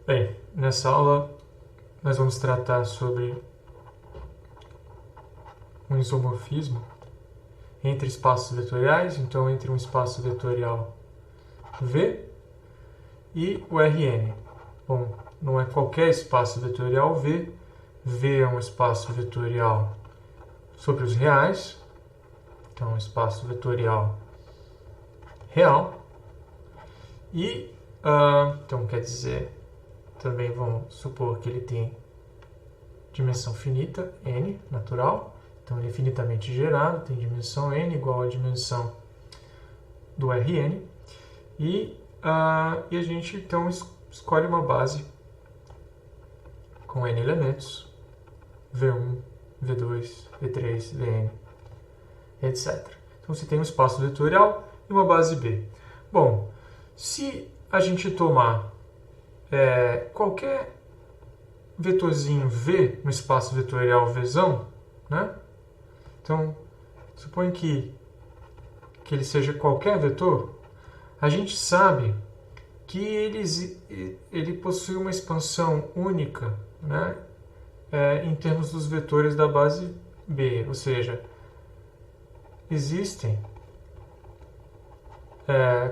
Bem, nessa aula nós vamos tratar sobre um isomorfismo entre espaços vetoriais, então entre um espaço vetorial V e o Rn. Bom, não é qualquer espaço vetorial V. V é um espaço vetorial sobre os reais, então um espaço vetorial real. E, então quer dizer, também vamos supor que ele tem dimensão finita, n, natural. Então ele é finitamente gerado, tem dimensão n igual à dimensão do Rn. E a gente então escolhe uma base com n elementos, V1, V2, V3, Vn, etc. Então você tem um espaço vetorial e uma base B. Bom, se a gente tomar qualquer vetorzinho V no espaço vetorial Vzão, né? Então, suponha que ele seja qualquer vetor, a gente sabe que ele possui uma expansão única, né? Em termos dos vetores da base B, ou seja, existem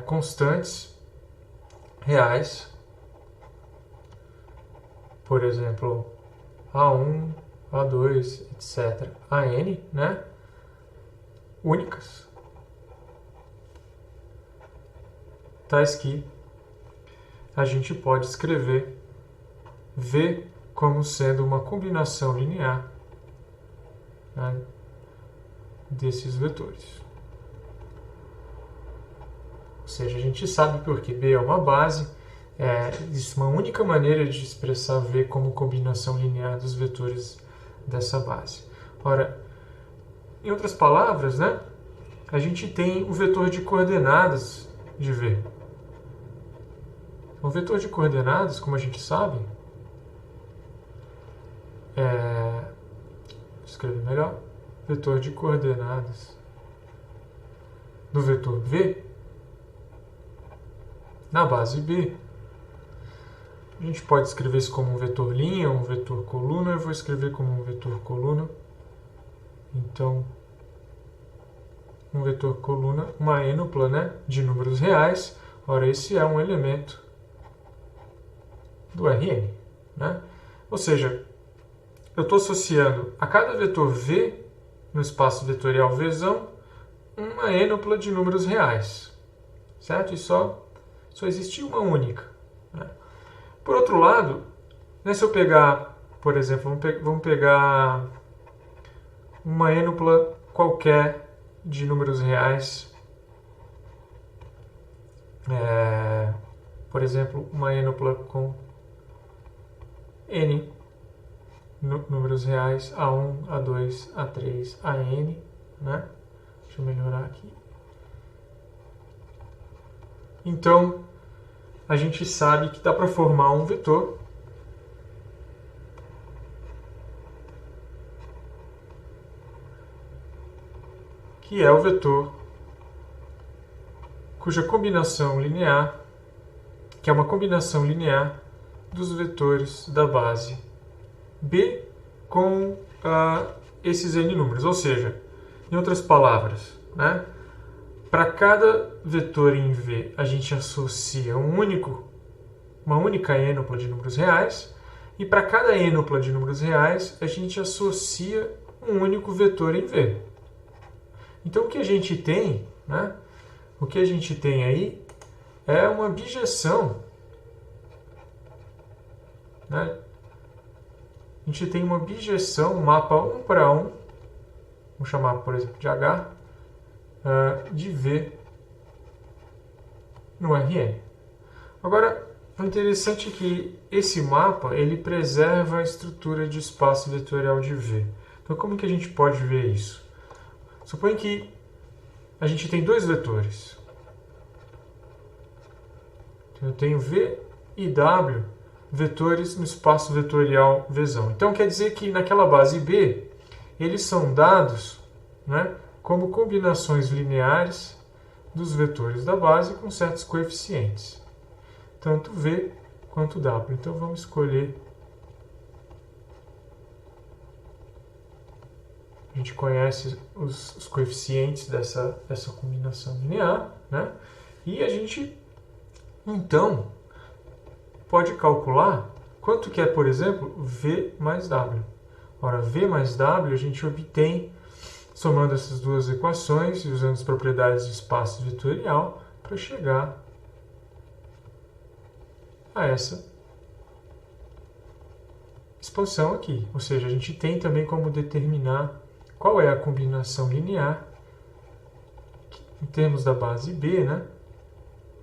constantes reais, por exemplo, A1, A2, etc., AN, né? Únicas, tais que a gente pode escrever V como sendo uma combinação linear, né, desses vetores. Ou seja, a gente sabe porque B é uma base, existe uma única maneira de expressar V como combinação linear dos vetores dessa base. Ora, em outras palavras, né, a gente tem o vetor de coordenadas de V. O vetor de coordenadas, como a gente sabe, vou escrever melhor, vetor de coordenadas do vetor V na base B. A gente pode escrever isso como um vetor linha, um vetor coluna. Eu vou escrever como um vetor coluna. Então, um vetor coluna, uma ênupla, né, de números reais. Ora, esse é um elemento do Rn, né? Ou seja, eu estou associando a cada vetor V no espaço vetorial Vzão uma ênupla de números reais, certo? E só existe uma única, né? Por outro lado, né, se eu pegar, por exemplo, vamos pegar uma ênupla qualquer de números reais, por exemplo, uma ênupla com n números reais, A1, A2, A3, AN, né? Deixa eu melhorar aqui. Então, a gente sabe que dá para formar um vetor que é o vetor cuja combinação linear, que é uma combinação linear dos vetores da base B com esses n números. Ou seja, em outras palavras, né, para cada vetor em V a gente associa uma única ênupla de números reais, e para cada ênupla de números reais a gente associa um único vetor em V. Então o que a gente tem, né, o que a gente tem aí é uma bijeção, né? A gente tem uma bijeção, um mapa 1 para 1, vamos chamar, por exemplo, de H, de V no Rn. Agora, o interessante é que esse mapa ele preserva a estrutura de espaço vetorial de V. Então, como que a gente pode ver isso? Suponha que a gente tem dois vetores. Eu tenho V e W, vetores no espaço vetorial Vzão. Então, quer dizer que naquela base B, eles são dados, né, como combinações lineares dos vetores da base com certos coeficientes. Tanto V quanto W. Então vamos escolher. A gente conhece os coeficientes dessa combinação linear, né? E a gente, então, pode calcular quanto que é, por exemplo, V mais W. Ora, V mais W a gente obtém somando essas duas equações e usando as propriedades de espaço vetorial para chegar a essa expansão aqui. Ou seja, a gente tem também como determinar qual é a combinação linear em termos da base B, né,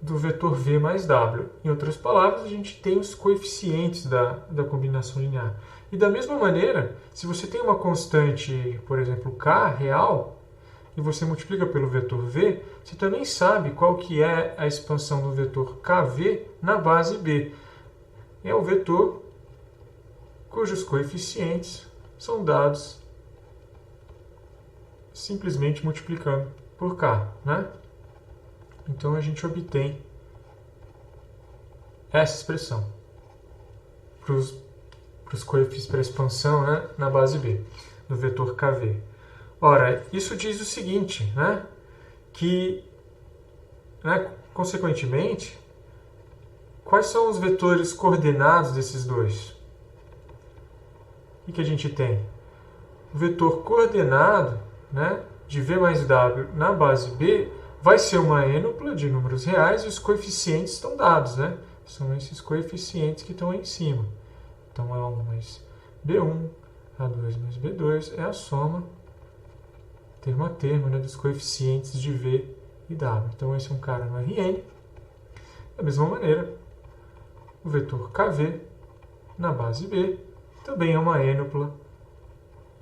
do vetor V mais W. Em outras palavras, a gente tem os coeficientes da combinação linear. E da mesma maneira, se você tem uma constante, por exemplo, K real, e você multiplica pelo vetor V, você também sabe qual que é a expansão do vetor KV na base B. É o vetor cujos coeficientes são dados simplesmente multiplicando por K, né? Então a gente obtém essa expressão para os coeficientes para a expansão, né, na base B, do vetor KV. Ora, isso diz o seguinte, né, que, né, consequentemente, quais são os vetores coordenados desses dois? O que a gente tem? O vetor coordenado, né, de V mais W na base B vai ser uma ênupla de números reais e os coeficientes estão dados, né? São esses coeficientes que estão aí em cima. Então, A1 mais B1, A2 mais B2 é a soma, termo a termo, né, dos coeficientes de V e W. Então, esse é um cara no Rn. Da mesma maneira, o vetor KV na base B também é uma ênupla.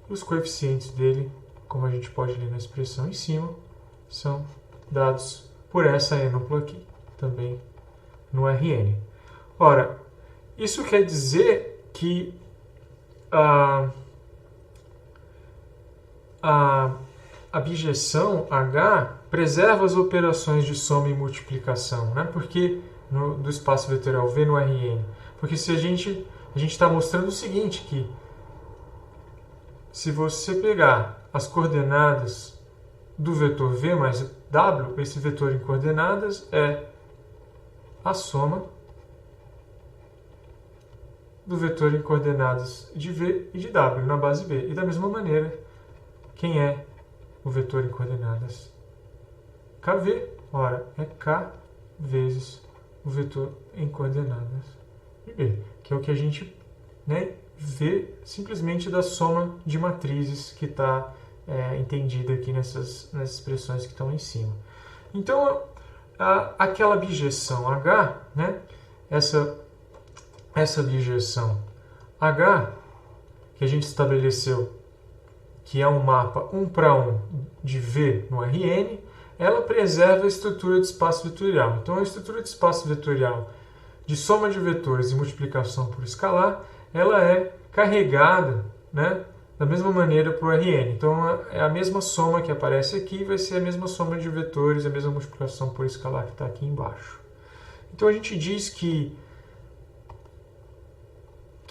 E os coeficientes dele, como a gente pode ler na expressão em cima, são dados por essa ênupla aqui, também no Rn. Ora, isso quer dizer que a abjeção H preserva as operações de soma e multiplicação, né? Porque do espaço vetorial V no Rn. Porque se a gente está mostrando o seguinte, que se você pegar as coordenadas do vetor V mais W, esse vetor em coordenadas é a soma do vetor em coordenadas de V e de W na base B. E da mesma maneira, quem é o vetor em coordenadas KV? Ora, é K vezes o vetor em coordenadas de B, que é o que a gente, né, vê simplesmente da soma de matrizes que está entendida aqui nessas expressões que estão em cima. Então, aquela bijeção H, né, essa bijeção H, que a gente estabeleceu que é um mapa 1 para 1 de V no Rn, ela preserva a estrutura de espaço vetorial. Então, a estrutura de espaço vetorial de soma de vetores e multiplicação por escalar, ela é carregada, né, da mesma maneira para o Rn. Então, é a mesma soma que aparece aqui, vai ser a mesma soma de vetores, a mesma multiplicação por escalar que está aqui embaixo. Então, a gente diz que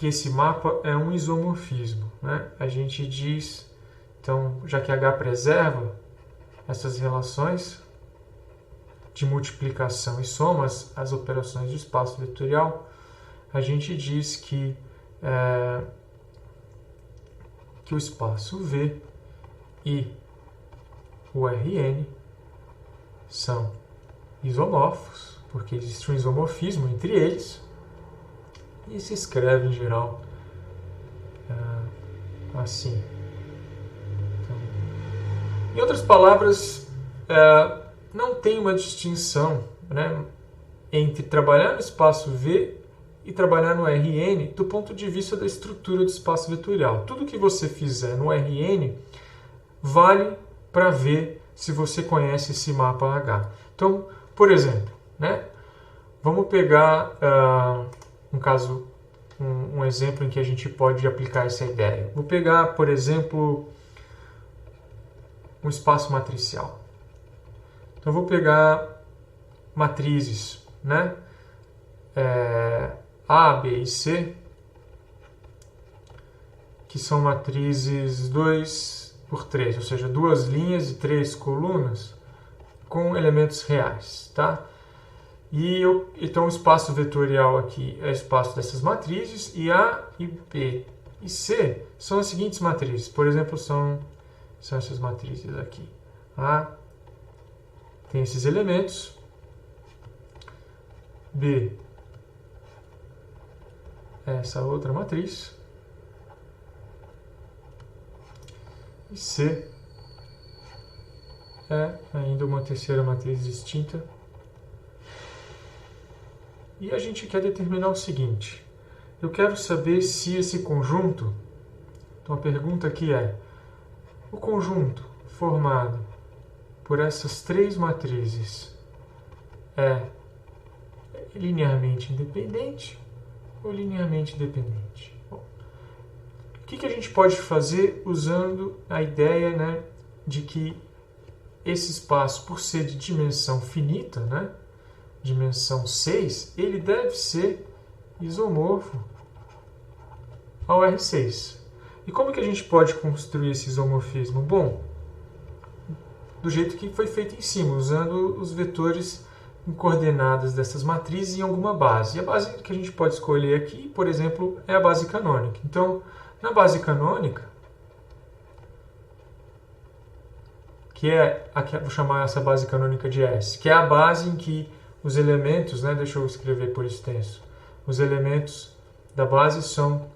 esse mapa é um isomorfismo, né? A gente diz, então, já que H preserva essas relações de multiplicação e somas, as operações de espaço vetorial, a gente diz que o espaço V e o Rn são isomorfos, porque existe um isomorfismo entre eles, e se escreve em geral assim. Então, em outras palavras, não tem uma distinção, né, entre trabalhar no espaço V e trabalhar no Rn do ponto de vista da estrutura do espaço vetorial. Tudo que você fizer no Rn vale para ver se você conhece esse mapa H. Então, por exemplo, né, vamos pegar um exemplo em que a gente pode aplicar essa ideia. Vou pegar, por exemplo, um espaço matricial. Então, eu vou pegar matrizes, né? A, B e C, que são matrizes 2 por 3, ou seja, 2 linhas e 3 colunas com elementos reais, tá? Então o espaço vetorial aqui é o espaço dessas matrizes, e A, e B e C são as seguintes matrizes. Por exemplo, são essas matrizes aqui. A tem esses elementos, B é essa outra matriz, e C é ainda uma terceira matriz distinta. E a gente quer determinar o seguinte: eu quero saber se esse conjunto, então a pergunta aqui é, o conjunto formado por essas três matrizes é linearmente independente ou linearmente dependente? Bom, o que a gente pode fazer usando a ideia, né, de que esse espaço, por ser de dimensão finita, né, dimensão 6, ele deve ser isomorfo ao R6. E como que a gente pode construir esse isomorfismo? Bom, do jeito que foi feito em cima, usando os vetores em coordenadas dessas matrizes em alguma base. E a base que a gente pode escolher aqui, por exemplo, é a base canônica. Então, na base canônica, que é vou chamar essa base canônica de S, que é a base em que os elementos, né, deixa eu escrever por extenso, os elementos da base são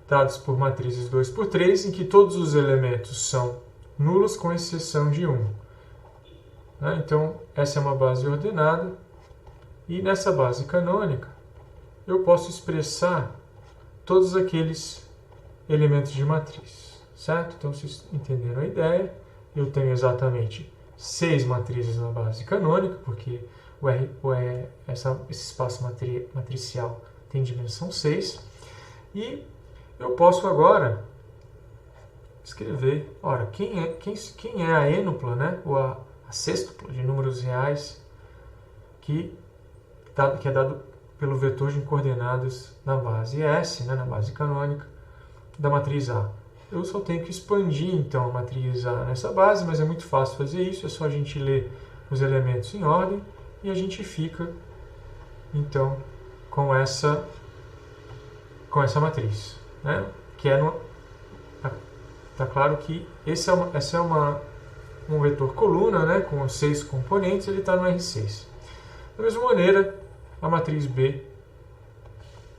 dados por matrizes 2 por 3, em que todos os elementos são nulos, com exceção de 1. Né? Então, essa é uma base ordenada, e nessa base canônica eu posso expressar todos aqueles elementos de matriz, certo? Então, vocês entenderam a ideia. Eu tenho exatamente 6 matrizes na base canônica, porque esse espaço matricial tem dimensão 6. E eu posso agora escrever, ora, quem é a ênupla, né, ou a sextupla de números reais que é dado pelo vetor de coordenadas na base S, né, na base canônica, da matriz A. Eu só tenho que expandir, então, a matriz A nessa base, mas é muito fácil fazer isso, é só a gente ler os elementos em ordem, e a gente fica, então, com essa matriz, né? Que é tá claro que esse é um vetor coluna, né, com 6 componentes, ele está no R6. Da mesma maneira, a matriz B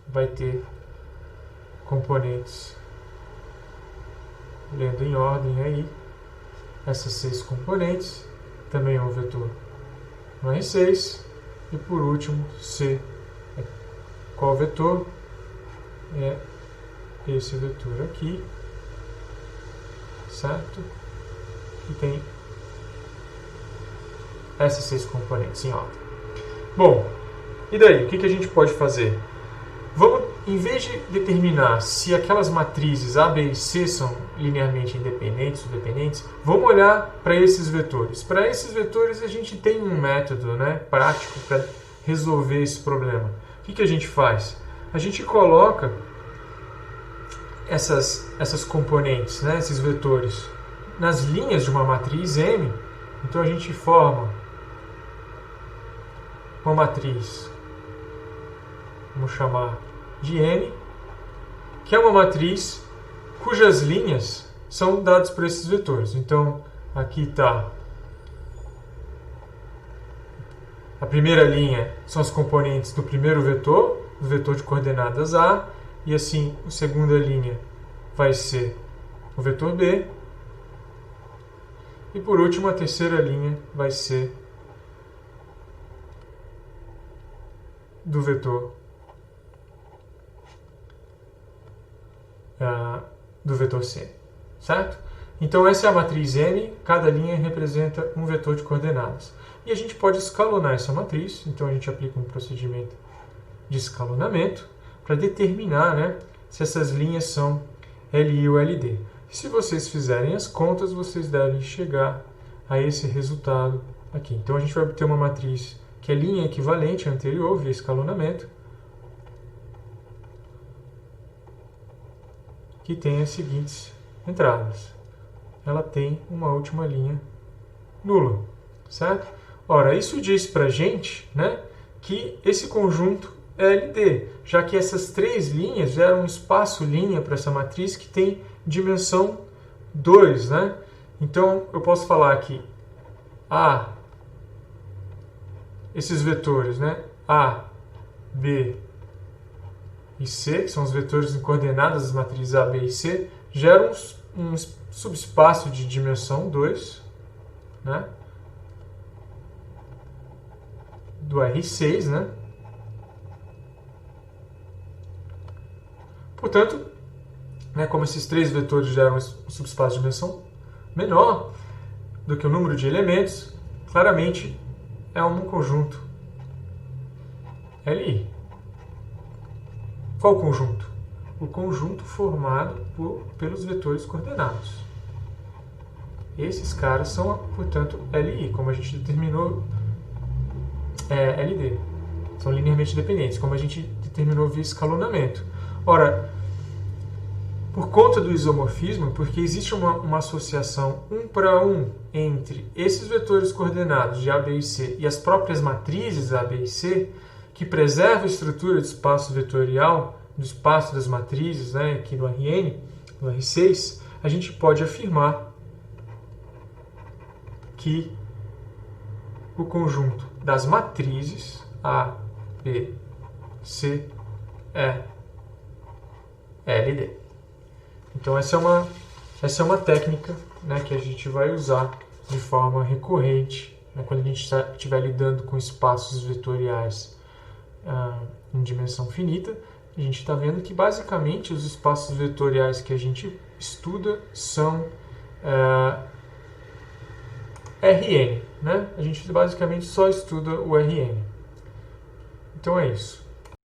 vai ter componentes, lendo em ordem aí, essas 6 componentes, também é um vetor no R6, e por último, C. Qual vetor? É esse vetor aqui, certo? E tem essas 6 componentes em ordem. Bom, e daí? O que a gente pode fazer? Vamos, em vez de determinar se aquelas matrizes A, B e C são linearmente independentes ou dependentes, vamos olhar para esses vetores. Para esses vetores a gente tem um método, né, prático para resolver esse problema. O que a gente faz? A gente coloca essas componentes, né, esses vetores, nas linhas de uma matriz M. Então a gente forma uma matriz, vamos chamar de M, que é uma matriz cujas linhas são dadas por esses vetores. Então aqui está a primeira linha, são as componentes do primeiro vetor, do vetor de coordenadas A, e assim a segunda linha vai ser o vetor B, e por último a terceira linha vai ser do vetor C, certo? Então essa é a matriz M, cada linha representa um vetor de coordenadas. E a gente pode escalonar essa matriz, então a gente aplica um procedimento de escalonamento para determinar, né, se essas linhas são LI ou LD. Se vocês fizerem as contas, vocês devem chegar a esse resultado aqui. Então a gente vai obter uma matriz que é linha equivalente à anterior via escalonamento, que tem as seguintes entradas. Ela tem uma última linha nula, certo? Ora, isso diz para a gente, né, que esse conjunto é LD, já que essas três linhas geram um espaço-linha para essa matriz que tem dimensão 2, né? Então, eu posso falar que esses vetores, né, A, B e C, que são os vetores em coordenadas das matrizes A, B e C, geram um subespaço de dimensão 2, né, do R6, né? Portanto, né, como esses três vetores geram um subespaço de dimensão menor do que o número de elementos, claramente é um conjunto Li. Qual conjunto? O conjunto formado pelos vetores coordenados. Esses caras são, portanto, Li, como a gente determinou, LD. São linearmente dependentes, como a gente determinou via escalonamento. Ora, por conta do isomorfismo, porque existe uma associação 1 para 1 entre esses vetores coordenados de A, B e C e as próprias matrizes A, B e C, que preserva a estrutura de espaço vetorial do espaço das matrizes, né, aqui do Rn, do R6, a gente pode afirmar que o conjunto das matrizes A, B, C é LD. Então essa é uma técnica, né, que a gente vai usar de forma recorrente, né, quando a gente estiver lidando com espaços vetoriais em dimensão finita. A gente está vendo que basicamente os espaços vetoriais que a gente estuda são Rn, né? A gente basicamente só estuda o Rn. Então é isso.